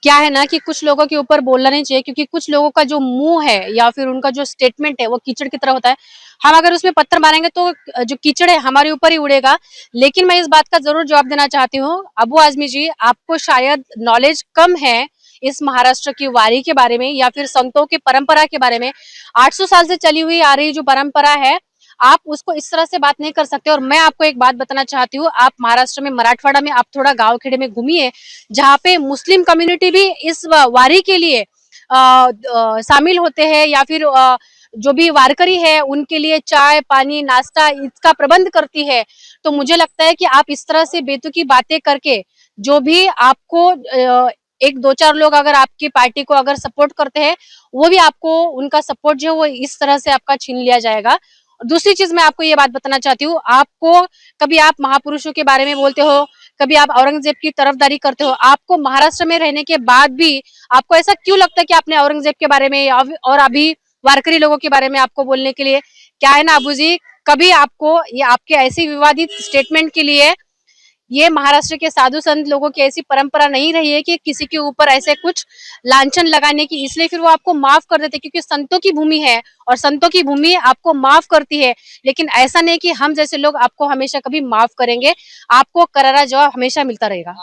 क्या है ना कि कुछ लोगों के ऊपर बोलना नहीं चाहिए, क्योंकि कुछ लोगों का जो मुंह है या फिर उनका जो स्टेटमेंट है वो कीचड़ की तरह होता है। हम अगर उसमें पत्थर मारेंगे तो जो कीचड़ है हमारे ऊपर ही उड़ेगा। लेकिन मैं इस बात का जरूर जवाब देना चाहती हूँ, अबू आजमी जी, आपको शायद नॉलेज कम है इस महाराष्ट्र की वारी के बारे में या फिर संतों की परंपरा के बारे में। 800 साल से चली हुई आ रही जो परंपरा है, आप उसको इस तरह से बात नहीं कर सकते। और मैं आपको एक बात बताना चाहती हूँ, आप महाराष्ट्र में मराठवाड़ा में आप थोड़ा गांव खेड़े में घूमिए, जहाँ पे मुस्लिम कम्युनिटी भी इस वारी के लिए शामिल होते हैं, या फिर जो भी वारकरी है उनके लिए चाय पानी नाश्ता इसका प्रबंध करती है। तो मुझे लगता है कि आप इस तरह से बेतुकी बातें करके, जो भी आपको एक दो चार लोग अगर आपकी पार्टी को अगर सपोर्ट करते हैं, वो भी आपको उनका सपोर्ट जो है वो इस तरह से आपका छीन लिया जाएगा। दूसरी चीज मैं आपको ये बात बताना चाहती हूँ, आपको कभी आप महापुरुषों के बारे में बोलते हो, कभी आप औरंगजेब की तरफदारी करते हो, आपको महाराष्ट्र में रहने के बाद भी आपको ऐसा क्यों लगता है कि आपने औरंगजेब के बारे में और अभी वारकरी लोगों के बारे में आपको बोलने के लिए क्या है ना अबू जी, कभी आपको ये आपके ऐसी विवादित स्टेटमेंट के लिए, ये महाराष्ट्र के साधु संत लोगों की ऐसी परंपरा नहीं रही है कि किसी के ऊपर ऐसे कुछ लांछन लगाने की, इसलिए फिर वो आपको माफ कर देते, क्योंकि संतों की भूमि है और संतों की भूमि आपको माफ करती है। लेकिन ऐसा नहीं कि हम जैसे लोग आपको हमेशा कभी माफ करेंगे, आपको करारा जवाब हमेशा मिलता रहेगा।